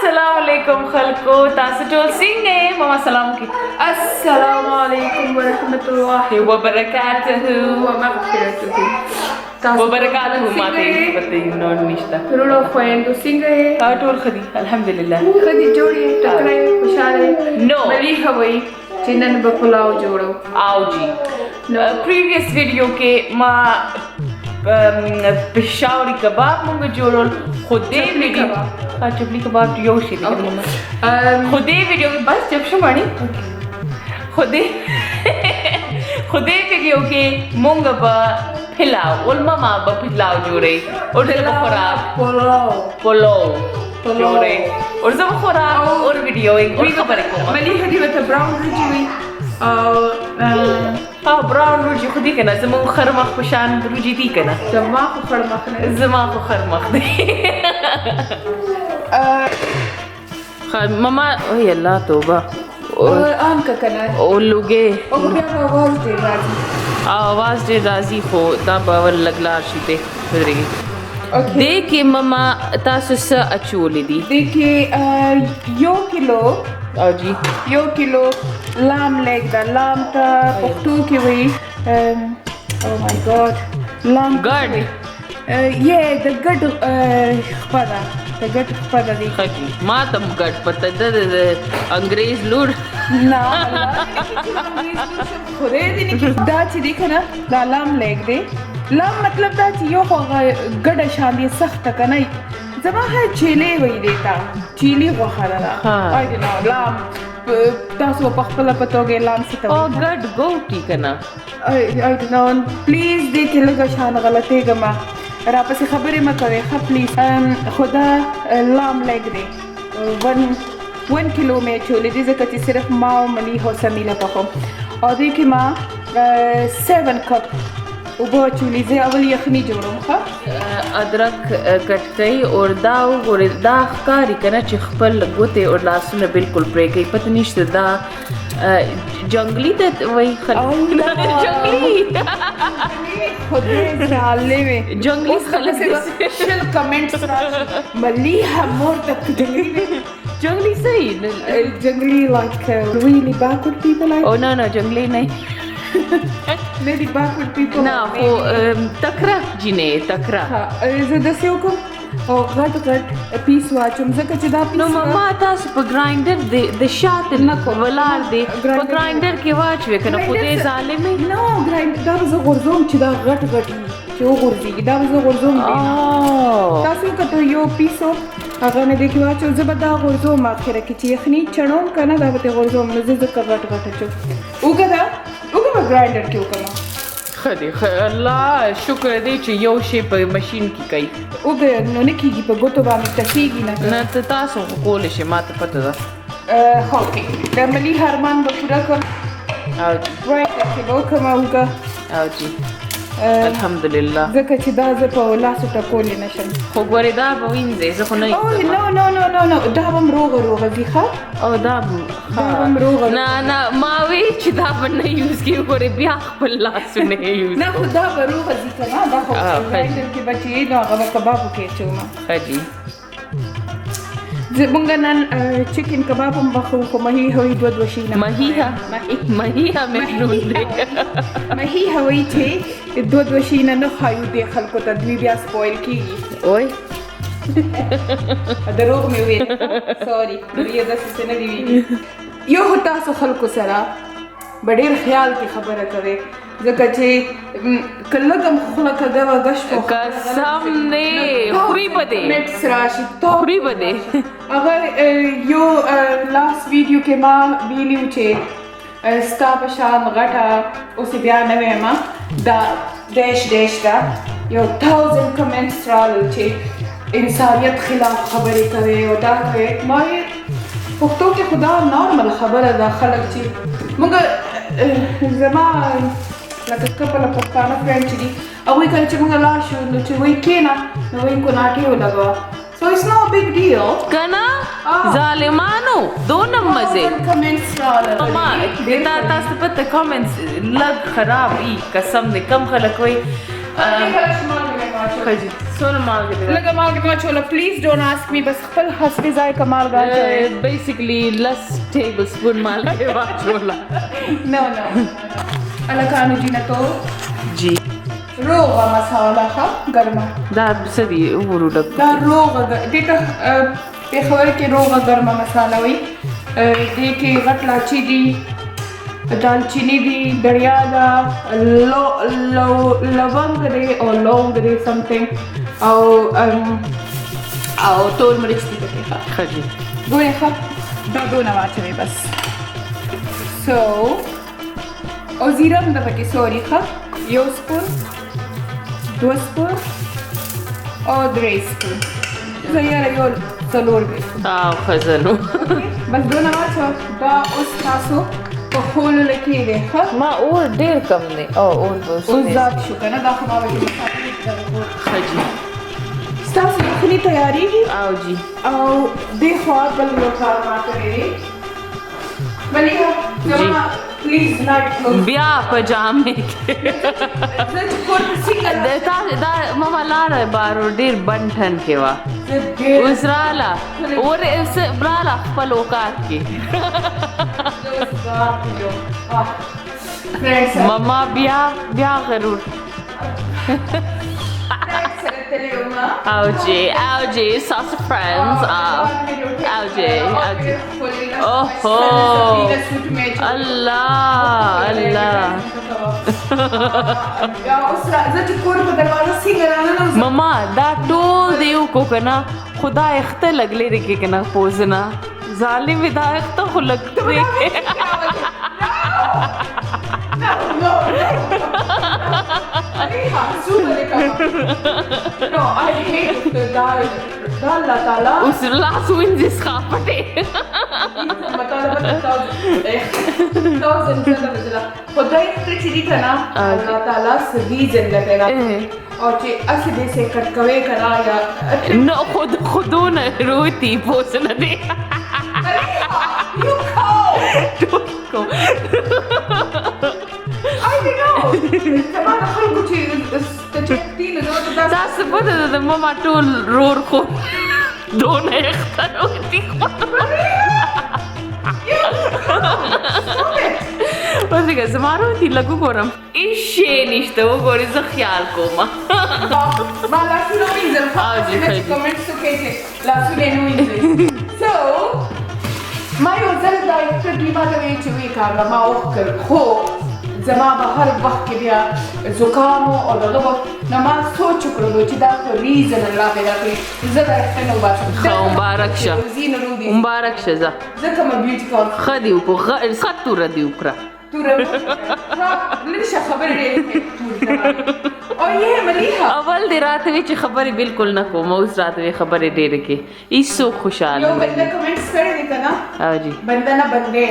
अस्सलाम वालेकुम खलको तासु टोल सिंगे मामा सलाम की अस्सलाम वालेकुम वरहमतुल्लाहि व बरकातहू वबरकातुहू वबरकातहू माते पते नोन निश्ता रोड़ो खोयंदो सिंगे टोल खदी अल्हम्दुलिल्लाह खदी जोड़ी टकराई खुशाले नो बली हवई चिन्नन बपुलाव जोड़ो आओ जी प्रीवियस वीडियो के माँ पेशावरी कबाब मुंगे जोड़ो खुदे वीडियो हाँ चपली कबाब योशी लेकिन मम्मा खुदे वीडियो के बस जब शुमानी खुदे वीडियो के मुंगे बा पिलाव और मामा बा पिलाव जोड़े और जब खुराक पोलो जोड़े और जब खुराक और वीडियो एक और खबर को मली हदी वत ब्राउन रुजी हुई हाँ ब्राउन रुजी खुदी कना जमो खरमख पशान रुजी दी कना जमा को खरमख ने जमा को खरमख दे मामा ओह अल्लाह तौबा आम का कना ओ लुगे ओ क्या आवाज दे राजी आवाज दे राजी हो ता बावर लगला शीते फिरी देखिए मामा तासु स अचोली दी देखिए यो किलो आओ जी यो किलो लाम लेग दा लाम ता पख्तू की हुई ओह माय गॉड लाम गड ये द गड खपदा दी खजी मां तम गड पता द अंग्रेज लूड ना खुदे दी नहीं दा ची देखना दा लाम लेग दे लाम मतलब दा ची यो गड शांति सख्त कना जमा है चीले वही देता चीली वखारा आई डोंट नो लाम तासो पखपला पतोगे लाम से तो ओ गड गोटी कना आई डोंट नो प्लीज देख लगा शान गलती गमा राप से खबरें मत करे हाँ प्लीज खुदा लाम लेग दे 1 किलो में छोले दी जकती सिर्फ माओ मली हो समीला पको और देखिए माँ 7 कप उबो चूली से अवल यखनी जोड़ो हाँ अदरक कटकई और दा कारी कना चिखपल गोते और लासुन बिल्कुल ब्रेक ही पता नहीं दा जंगली तो वही जंगली खुदे साले में जंगली स्पेशल कमेंट्स मली हमोर तक जंगली सही जंगली like really backward people like oh no जंगली नहीं Maybe backward people. ना वो तकरा जिने तकरा हाँ ज़्यादा को और घट पीस वाचुम ज़का चिदा पीस नो मम्मा तास पर ग्राइंडर दे शात न को वलार दे पर ग्राइंडर के वाच वे कना खुदे जाले में नो ग्राइंडर दा ज़ गुरज़ोम चिदा घट जो गुरज़ी दा ज़ गुरज़ोम तासु का तो यो पीसो अगर ने देखी वाचो ज़बदा गुरज़ोम आखिर की चीखनी चढ़ों कना दा बते गुरज़ोम नज़ ज़का घट चो उगदा ग्राइंडर क्यों करना खदी अल्लाह शुक्र दे ची यो शेप मशीन की कई उगे नोने की पे गोतो बामी तसीगी ना तो तासो को कोले शे मात पता दा ओके दमली हरमान बपुरा कर आओ राइट के बो कमा उगा आओ जी अल्हम्दुलिल्लाह ज़का ची दा ज़ पा लासो टा कोले नशन हो गोरे दा बविंजे ज़ खो नहीं ओह नो दा बम रोगा दिखा ओ दा बम रोगा ना मावे ची दा बन नहीं यूज की गोरे ब्याह पल्ला सुने यूज ना खुदा बरोगा दिखा ना दा हो ग्राइंडर के बच्चे ना गवा कबाब के चोमा हाजी जबंगनन चिकन कबाब हम बखो को मही होई दो वशीना महीहा में नून दे महीहा वही थे दो वशीना न खायु दे खल को तदवी बिया स्पॉइल की ओए दरोग में हुए सॉरी ये दस से न दी यो होता सो खल को सरा बड़े ख्याल की खबर करे जका चे कल्लगम खलक दवा गश कसम ने खुरी बदे नेट सराशी तो खुरी बदे अगर यो लास्ट वीडियो के मां बीली उचे स्टा पशान गटा उसी बयान में मां दा देश दा यो 1000 कमेंट्स राल उचे इंसानियत खिलाफ खबरें करे और दा करे माय पुख्तो के खुदा नॉर्मल खबर दा खलक ची मगर जमा لکه کپله پښتانه فرینډ چې دي هغوی کله چې موږ لاړ شو نو چې وایي کښېنه نو وایي کوناټې ولګوه سو اټس نو بگ ډیل کنا ظالمانو دونم مزه کمنټس راغله ما دا تاسو پته کمنټس لږ خراب ای قسم دې کم خلک وایي واچوله خجي څونه مالګه دي لږه مالګه واچوله پلیز ډونټ آسک می بس خپل حسب ذایقه مالګه اچوئ بیسیکلی لس ټیبل سپون مالګه واچوله نو الکانو جی نه تو جی روغه مساله ښه ګرمه دا څه دي وګورو ډب دا روغه دې ته پېښور کې روغه ګرمه مساله وي دې کې غټ لاچي دي دالچینی دی دریا دا لونگ دی او لونگ دی سمثینگ او تور مرچ دی پکې ښه خجي ګورئ ښه دا دونه واچوئ بس سو او زیره هم ده پکې سوري ښه 1 سپون 2 سپون او 3 سپون زه یاره یو 4 دی او خزنو بس دونه واچوه دا اوس تاسو په خولو لکې دی ښه ما اور ډیر کم دی او اور به اوس زیات شو که نه دا خو ما به خجي ستاسو یخني تیارېږي او جی او دې خوا بل یو کار ما کړی دی ملیکه زما پلیز لایټ کلوز بیا پجامې کې زه چې کور ته څنګه دا ماما لاره بارو ډیر بنټن کې وا زه ډېر اوس راله اور براله خپل اوقات کې ماما بیا غرور او جی ساسو فرینډز او جی اوهو الله ماما دا ټول دیو کو کنه خدا اخته لګلې رکی کنه پوزنا ظالم دا اخته خو لګته اوس لاس وینځي ښاپټې خدای ته چې دي که نه الله تعالی څه ریزن له پیدا او چې اسې دې سې کټ کوې که نه یا نه خودونه روتي پوس نه دی تاسو پته ده د ماما ټول رور خو دونه اخته روتي اوس که زما روتي لږ وګورم هېڅ شی نشته وګورې زه خیال کوم ما لاسونه وینځم کمنټس وکړئ چې لاسونه یې نه وینځئ سو ما یو ځل دا اکټر دوی ما ته ویل چې ویې کاږه ما وکړ خو زما به هر وخت کې بیا زکام و او دغه به نو ما سوچ وکړلو چې دا په ریزن الله پیدا کړي زه دا اخته نه وباسم ښه مبارک شه مبارک شه ځه زه کومه بیوټي کوم ښه دې وکړو ښه توره دې وکړه لږ شه خبرې ډېرې او یې ملیحه اول دې راته وی چې خبرې بالکل نه کوم اوس راته وی خبرې ډېرې کې هیڅ خوشحاله یو بنده کمنټس کړی دی که نه او جی بنده نه بندې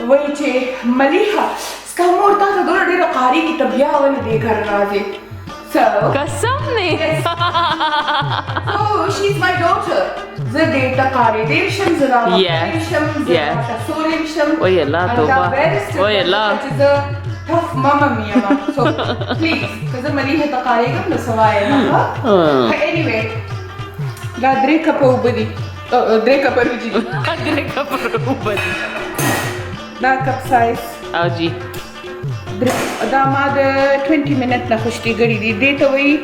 وایي چې ملیحه ستا مور تا ته دونه ډېره قهرېږي ته بیا ولې دې گھر راځې قسم نه she is my daughter زه دې ته قهرېدی شم زه راوړی شم زه راته سولی شم وای الله توبه وای الله چې زه ټف ماما مې یم سو پلیز که زه ملیحه ته قهرېږم نو څه وایې نه anyway دا 3 کپه اوبه دي 3 کپه روجي دي 3 کپه اوبه دي دا کپ سایز او جی دا ما د 20 منټ نه خوشتي کړي دي دې ته وایي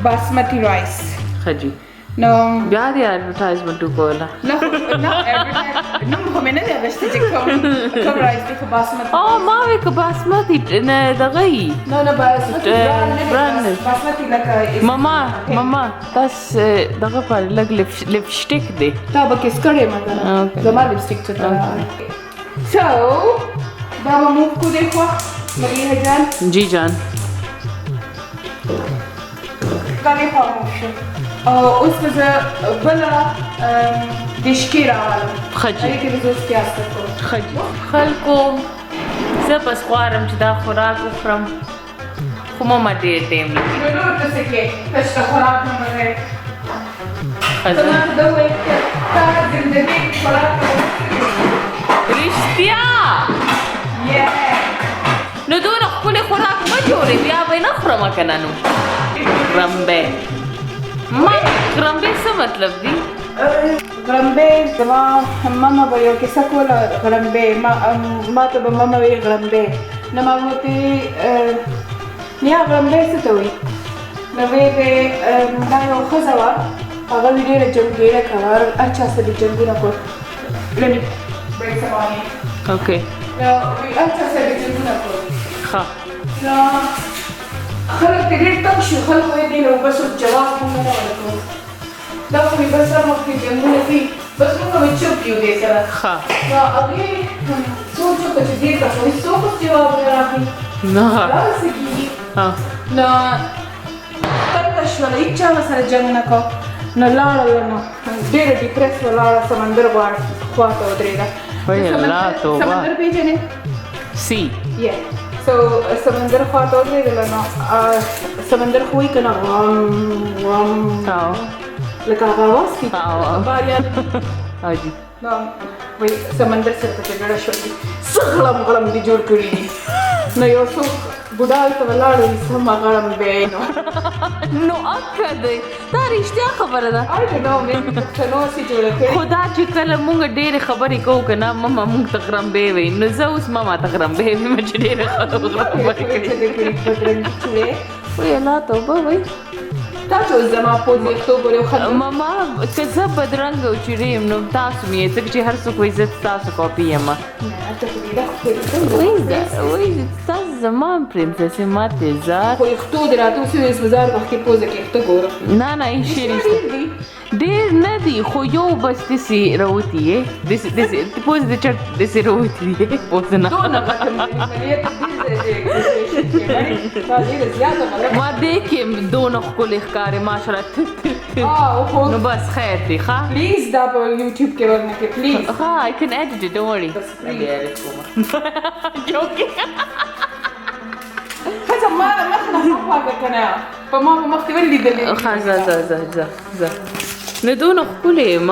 باسمتي رایس ښه جی نو بیا دې اډورټایزمنټ وکوله نه نوم خو مې نه دی اخیستی چې کوم رایس دی خو باسمتي او ما وی که باسمتي نه دغه یي نه باسمتي باسمتي لکه ماما تاسو دغه پر لږ لپسټیک دی تا به کیس کړی ما کنه زما لپسټیک چټه سو دا به موږ کو دی خوا ملیحه جان جی جان دا دې خوا موږ شو او اوس به زه بله دشکې راوالم ښه جي هغې کې به زه اوس پیاز کوم ښه جي خلکو زه بس غواړم چې دا خوراک وخورم خو ماما ډېر ټایم لګي نو نور ته څه کې تش ته خوراک نه بغیر ته ما ته ده ووایې چې تا زندګۍ کې خوراک رښتیا نو دونه ښکلی خوراک مه جوړې بیا به یې نه خورمه که نه نو غرمبه ما غرمبه څه مطلب دی غرمبه زما ماما به یو کیسه کوله غرمبه ما ته به ماما وی غرمبه نو ما ورته یا غرمبه څه ته وایي نو وی به دا یو ښځه وه هغه وی ډېره جنګېره کوه هر چا سره دې جنګونه کول لني break some money اوکې نو وی هر چا سره دې جنګونه کول ښه نو خلک ترې ډېر تنګ شو خلکو یې دې نو بس جواب هم نه ورکړو دا خو مې بس هر وخت کې جنګونه کوي بس موږ به چوپ یو دې سره ښه نو هغې سوچ وکړه چې دې ته خو هېڅوک جواب نه راکړي نه داسې کېږي ها نو تنګه شوله هېڅ چا سره جنګ نه کو نو لاړله نو ډېره ډیپرس ولاړه سمندر خواته ودرېده وای الله توبه سمندر پېژنې سی یا سو سمندر خواته ودرېدله نو سمندر خو وایي که نه غم لکه هغه اواز کوي باریان حاجي نو وایي سمندر سره پکې ګډه شولې څه غړم غړم دې جوړ کړي دي نو یو څوک بوډا ته ولاړ وي سمه غړم دی نو اکه دی دا رښتیا خبره ده I don't know maybe پښتنو سي جوړه کړې خدا چې کله مونږ ډېرې خبرې کوو که نه ماما مونږ ته غرمبې وایي نو زه اوس ماما ته غرمبې وایم چې ډېرې خبرې کړي وایي الله توبه وایي تا چې اوس زما پوز ویښتو پورې وختل ماما که زه بدرنګه او چیرې یم نو تاسو مې یې ځکه چې هر څوک وایي زه تاسو کاپي یم وایي تاسو زما پرنسس یې ما ته زار خو ویښتو دې راته اوس یې بازار وختې پوزه کې ویښته ګورم نه نه هېڅ شی نشته ډېر نه دي خو یو بس داسې راوتي یې داسې پوز دې چټ داسې راوتي دی پوز نه ما دې کې دونه ښکلې ښکارې ماشاءالله نو بس خیر دی ښه پلیز دا په یوټیوب کې ورنه کې پلیز ها I can edit it don't worry joking ښځه ما نه مخ نه پاکه که نه په ما په مخ کې ولیدلې ښه ځه نو دونه ښکلې یم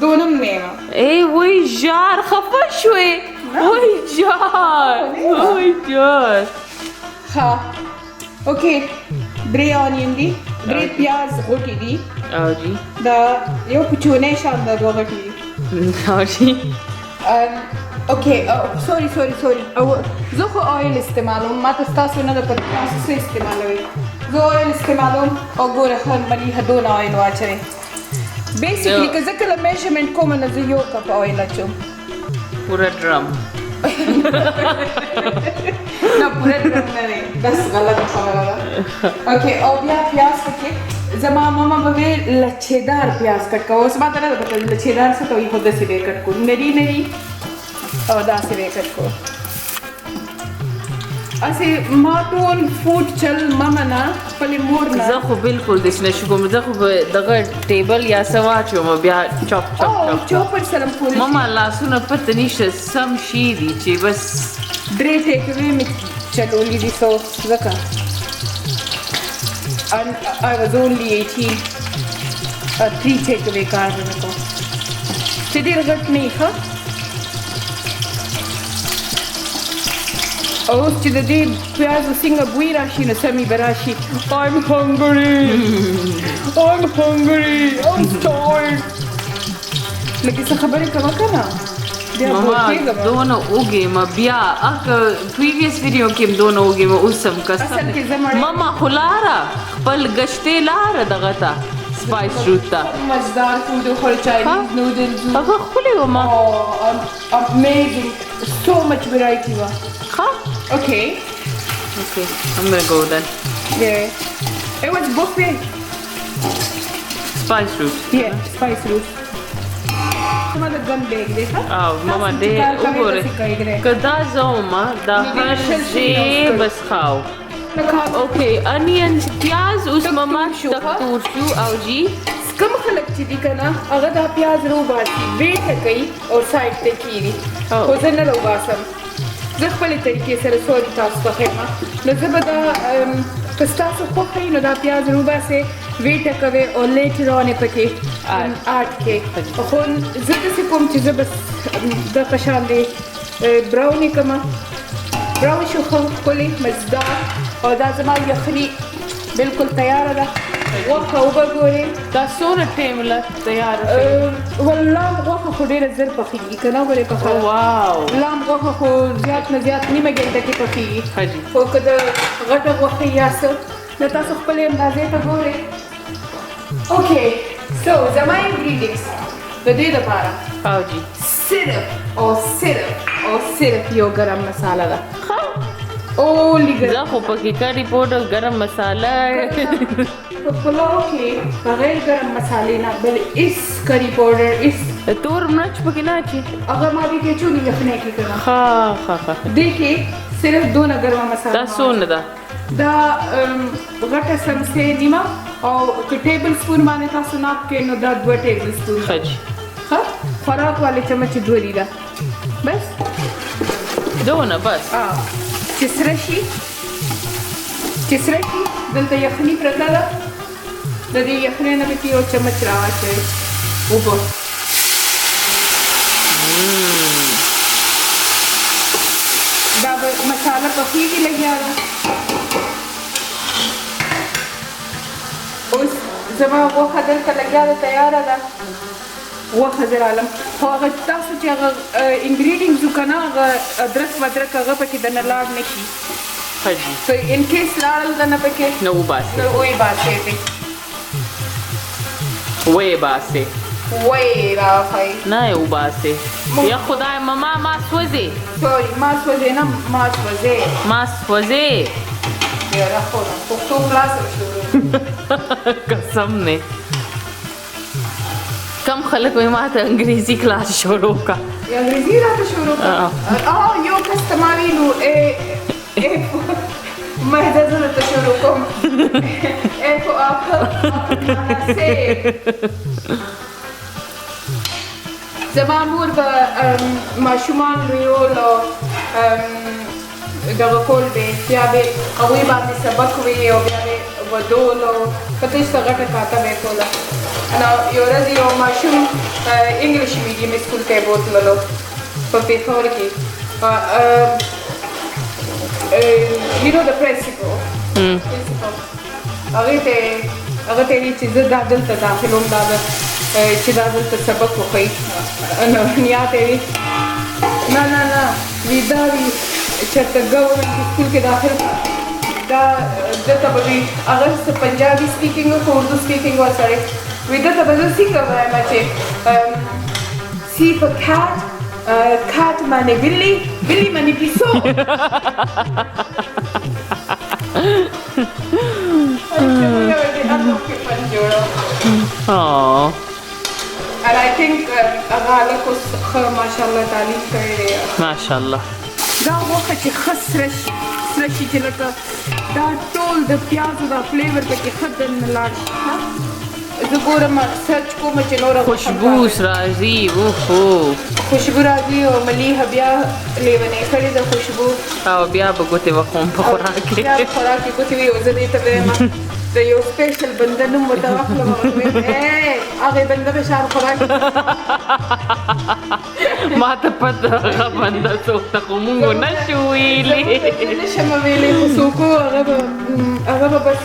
دونه مې یم ای وای جار خفه شوې وای جار ها اوکې درې اونین دي درې پیاز غوټې دي او جی دا یو پچونی شان دا دوه غټې دي او جی اوکې سوري او زه خو آیل استعمالوم ما ته ستاسو نه ده پته تاسو څه استعمالوئ زه آیل استعمالوم او ګوره ښه ملیحه دونه آیل واچوئ بیسیکلی که زه کله میژرمنټ کوم نو زه یو کپ آیل اچوم پورا ډرم نه پوره ډرم نه دی بس غلطه خبره ده اوکې او بیا پیاز پکې زما ماما به ویل لچهدار پیاز کټ کوه اوس ما ته نه ده پته لچهدار څه ته وایي خو داسې به یې کټ کړو نري او داسې به یې کټ کړو اسې ما ټول فوډ چل ماما نه خپلې مور نه زه خو بالکل داسې نشو کوم زه خو به دغه ټیبل یا څه واچوم بیا چاپ چوپر سره م کولی ماما لاسونه پته نشته سم شي دي چې بس درې ټیکوې مې چلولي دي سو ځکه and I was only 18 3 takeaway کار مې وکړو چې ډېر غټ نه وي ښه او اوس چې د دې پیازو څنګه بوی راشي نو سمې به راشي I'm hungry I'm tired لکه څه خبرې کوه که نه ماما دونه اوږې ما بیا پریویس ویډیو کې هم دونه اوږې ما اوس هم اصل کې زه مړه ماما خو لاره خپل ګشتې لاره دغه ته سپایس روټ ته مزدار فود وخوړ چاینیز نودلز هغه ښکلې وه ما amazing so much variety وه ښه okay I'm gonna go then yeah it was buffet spice root spice root ماما د ګن بیگ دی ښه ماما دې وګورئ که دا زه ومه دا هر شی بس خاو اوکې انینز پیاز اوس ماما تور شو او جی کم خلک چې دي که نه هغه دا پیاز روباسي ویټه کوي او سایډ ته کېږي خو زه نه روباسم زه خپلې طریقې سره سوري تاسو ته ښیم نو زه به دا که ستاسو خوښ وي نو دا پیاز روباسئ ویټه کوئ او لیټر آن یې پکې اډ کړئ خو زه داسې کوم چې زه بس دغه شان دی براون یې کړمه براون شو ښه ښکلې مزدار او دا زما یخني بالکل تیاره ده غوښه وګورئ دا څونه ټایم لا تیار والله غوښه خو ډېره زر پخېږي که نه ولې پخه واو لام غوښه خو زیات نه زیات نیمه ګنټه کې پخېږي ښه جي خو که د غټه غوښه یا څه نو تاسو خپلې اندازې ته ګورئ اوکې سو زما انګریډینټس د دې دپاره او جي صرف یو ګرم مساله ده اونلی ګرم زه خو پکې کری پوډر ګرم مساله په پلاو کې بغیر ګرم مسالې نه بل هیڅ کری پاوډر هیڅ تور مرچ پکې نه اچي هغه ما دې کې چونی یخنۍ کې کړه ښه ښه ښه دې کې صرف دونه ګرم مساله دا څونه ده دا غټه سمسې نیمه او که ټیبل سپون باندې تاسو ناپ کې نو دا 2 ټیبل سپون ښه جي ها خوراک والے چمچ 2 دي دا بس دونه بس چې سره شي دلته یخني پرته ده د دې یخنۍ نه پکې یو چمچ راواچوئ اوبه دا به مساله پخېږي لګیا ده اوس زما غوښه دلته لګیا ده تیاره ده غوښه زه رالم خو هغه تاسو چې هغه انګریډینټس و که نه هغه ادرک ودرک هغه پکې دنه لاړ نه شي ښه جي So in case لاړل دنه پکې نو وباسئ نو ویې باسئ پې ویې باسئ ویې راوښئ نه یې وباسئ یا خدای ماما ما سوځي سوري ما سوځې نه ما سوځې ما سوځي یاره خودم پښتو خلاصه شروع قسم نه کم خلک وایي ما ته انګریزي کلاس شروع کا انګریزي راته شروع کړه یو کس ته ما ویلو ما زه درته شروع کوم خو زما مور به ماشومان لویول او دغه کول به بیا به هغوی باندې سبق وي او بیا به ودول او پته یې څه غټه کاته به یې کوله نو یو ورځ یو ماشوم انګلیش میډیم سکول ته یې بوتللو په پېښور کې you know the principal هغې ته ویل چې زه دا دلته داخلوم دا چې دا دلته سبق وښیي نو نیا ته وي نه وي دا وي چېرته ګورنمنټ سکول کې داخل دا دلته به وي هغه څه پنجابي سپیکینګ خو اردو سپیکینګ و سړی وي دلته به زه څنګه وایم چې سی په کات باندې بلی باندې پیسو And I think هغه هلک اوس ښه ماشاءالله تعلیم کړی دی ماشاءالله دا غوښه چې ښه سره شي چې لکه دا ټول د پیازو دا فلیور پکې ښه دننه لاړ شي زه ګورم سرچ کوم چې نوره خوشبو راځي خوشبو راځي او ملیحه بیا لیونۍ کړې ده خوشبو او بیا به ګوتې وخوم په خوراک کې بیا په خوراک کې ګوتې وي او زه دې ته وایم د یو سپیشل بنده نوم ورته واخلم او هغې بنده به شان خوراک ما ته پته هغه بنده څوک ته خو مونږ نشو ویلي نه شم ویلی خو څوک هغه به بس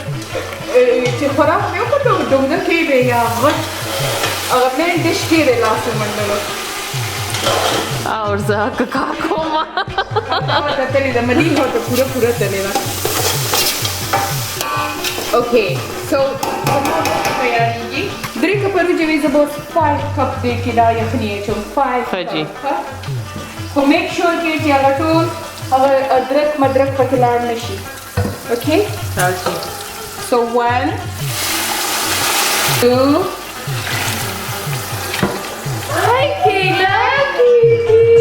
چې خوراک مې وکړو ډونګه کې به یا غټ هغه مین ډش کې دی لاس ومنډلو اور زه که کار کوم هغه ته تلې ده ملیحه ته پوره تلې ده اوکې سو زما وخت تیارېږي 3 کپه روجې زه به 5 کپ دې کې دا یخني اچوم 5 ښه جي خو میک شور کې چې هغه ټول هغه ادرک مدرک پکې لاړ نه شي اوکې راځي So 1, 2. Hi, Kayla.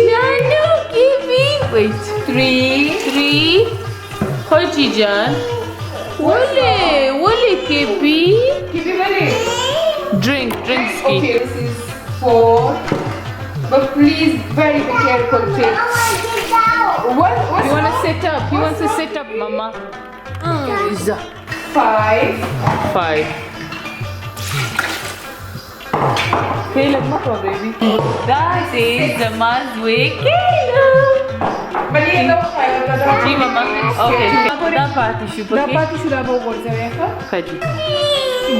Janu, Kiwi. Wait. 3. Hoji Jan. Wale, Kiwi. Kiwi, ready? Drink ski. Okay, this is 4. But please, very be careful, kid. What? You want to sit up? He wants to sit up, Mama. 5. Caleb, look, baby. That is the man's way, Caleb. ملي نو خايا جی ماما اوکے دا پاتې شو دا پکې پاتې شو دا به وغورځوئ ښه ښه جی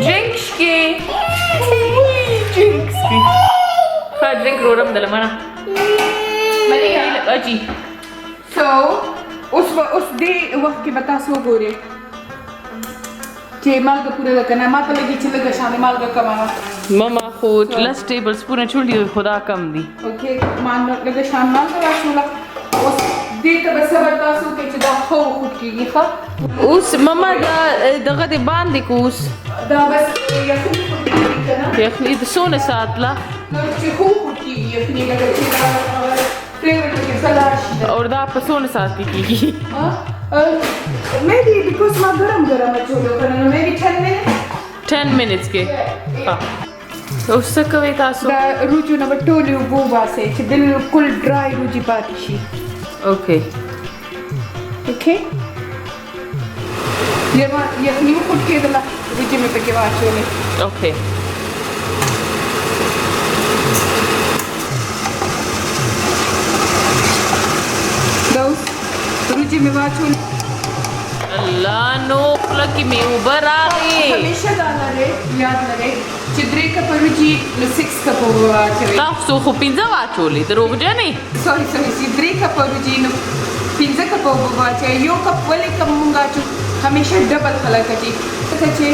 ډرنکس کې ډرنکس کې ښه ډرنک روړم د لمنه ملي جی سو اوس دې وخت کې به تاسو وګورئ چې مالګه پوره ده که نه ما ته لګي چې لږه شانې مالګه کمه وه ماما خو لس ټیبل سپونه چولډي خدا کم دي اوکې ما لږه شان مالګه واچوله اوس دې ته به صبر تاسو وکړئ چې دا ښه وخوټ کېږي ښه اوس ماما دا دغه دې باندې کو اوس دا بس یخني خوټ کېږي که نه یخني د څونه ساعت لا نو چې ښه وخوټ کېږي یخني لکه چې دا فلیور پکې ښه لاړ شي اور دا په څونه ساعت کې کېږي maybe because ما ګرم اچولو که نه نو maybe 10 minutes 10 minutes کې ها اوس څه کوئ تاسو دا روجو نه به ټولې اوبه وباسئ چې بالکل ډرای روجي پاتې شي اوکې اوکې یخني وخوټ کېدله روجي مې پکې واچولې اوکې دا اوس روجي مې واچولې الله نو خوله کې مې اوبه راغلې همیشه دا لرئ یاد لرئ چې 3 کپه روجي نو 6 کپه اوبه واچوئ تاسو خو 15 واچولې دروغجنې سوري چې 3 کپه روجي نو 15 کپه اوبه واچوئ یو کپ ولې کم مونږ اچو همیشه ډبل خلک اچي ځکه چې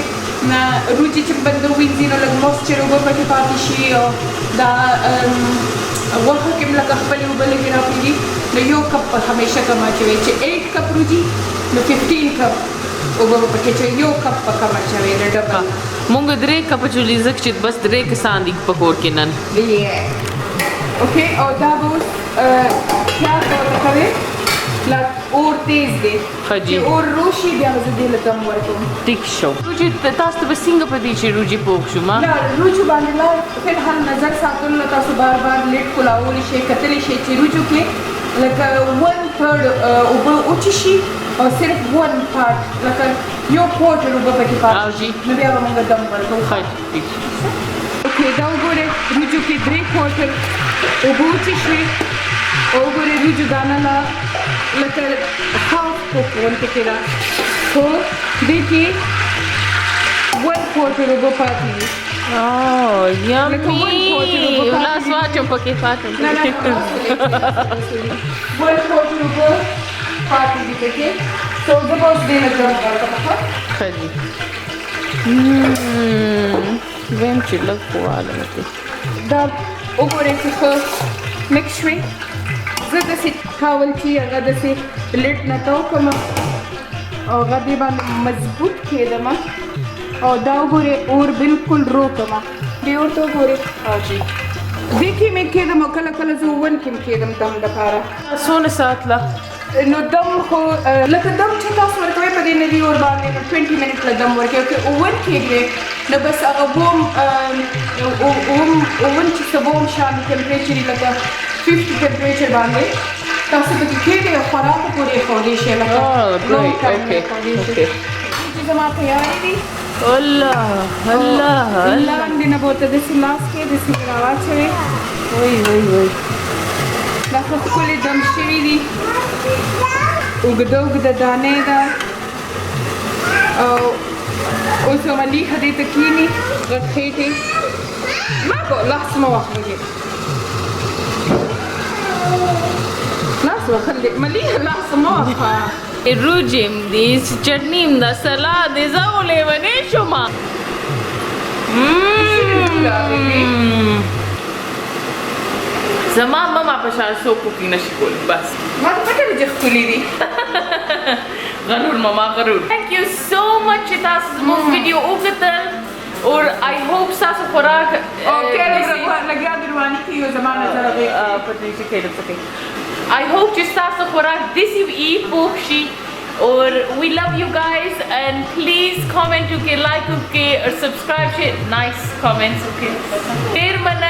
روجي چې بنده وینځي نو لږ موسچر اوبه پکې پاتې شي او دا غوښه کې لکه خپلې اوبه لږې راپرېږي نو یو کپ همیشه کم اچوئ چې 8 کپ روجي نو 15 کپ اوبه به پکې اچوئ یو کپ به کم اچوئ د ډبل مونږ 3 کپ چولې ځکه چې بس 3 کسان دي په کور کې نن اوکې او دا به اوس خیال ورته کوئ اور تیز دی ښه جي چې اور روشي بیا به زه دې له دم ورکوم ټیک شو روجي تاسو ته به څنګه پدې چې روجي پوښ شو ما نه روجو باندې لا فلحال نظر ساتلو له تاسو بار بار لیټ کولاولی شئ کتلی شئ چې روجو کې لکه 1/3 اوبه وچې شي او صرف 1 پارټ لکه یو کوارټر اوبه پکې پاتې شي نو بیا به موږ دم ورکوو ښه ټیک شو اوکې دا وګورئ روجو کې 3 کوارټر اوبه وچې شوې او وګورئ روجو دانه لا لکه هاف کوک ورته کې ده خو دې کې 1 کوارټر اوبه پاتې دي اوه لکه 1 کوارټر اوبه یمي لاس واچم پکې پاتم نه 1 کوارټر اوبه پاتې دي پکې سو زه به اوس دې نه ګرم ورکړم ښه جي ویم چې لږ خواله مته دا وګورئ چې ښه مکس شوې زه داسې ټاول چې هغه داسې لیټ نه تاو کړم او هغه دې باندې مضبوط کېدم او دا وګورئ اور بالکل رو کړم دې اور ته وګورئ جی دې کې مې کېدم او کله کله زه اوون کې مې کېدم دم دپاره څونه ساعت لا نو دم خو لکه دم چې تاسو ورکوئ په دې نوي اور باندې نو 20 منټ له دم ورکوئ که اوون کېږدئ نو بس هغه اوون چې څه ووم شان ټمپریچر یې لکه 50 ټمپریچر باندې تاسو پکې کېږدئ او خوراکو پورې ایښودی شئ لکه لونګ ټایم ایښودی شئ چې زما تیارې دي الله الله لاندې نه به ورته داسې لاس کې داسې راواچوئ وای وای وای دا ښه ښکلې دم شوي دي اوږده اوږده دانې ده او اوس به ملیحه دې ته کښېني غټ خېټې ما به لاس مه وهه لاس وهل دی ملیحه لاس مه وهه روجیم دی چټنیم دا سلاد دی زولې ونې شوما زما ماما په شان سو کوکینګ نشي کولی بس ما ته پته ده چې ښکلي دي غرور ماما غرور thank you so much چې تاسو زموږ ویډیو وکتل اور I hope تاسو خوراک او کله لګیا دې رواني کړي او زما نظر هغې پتې چې کېدل څه کوي I hope چې تاسو خوراک داسې وي پوښ شي और we love you guys and please comment okay like okay or subscribe shit nice comments okay ډېر مننه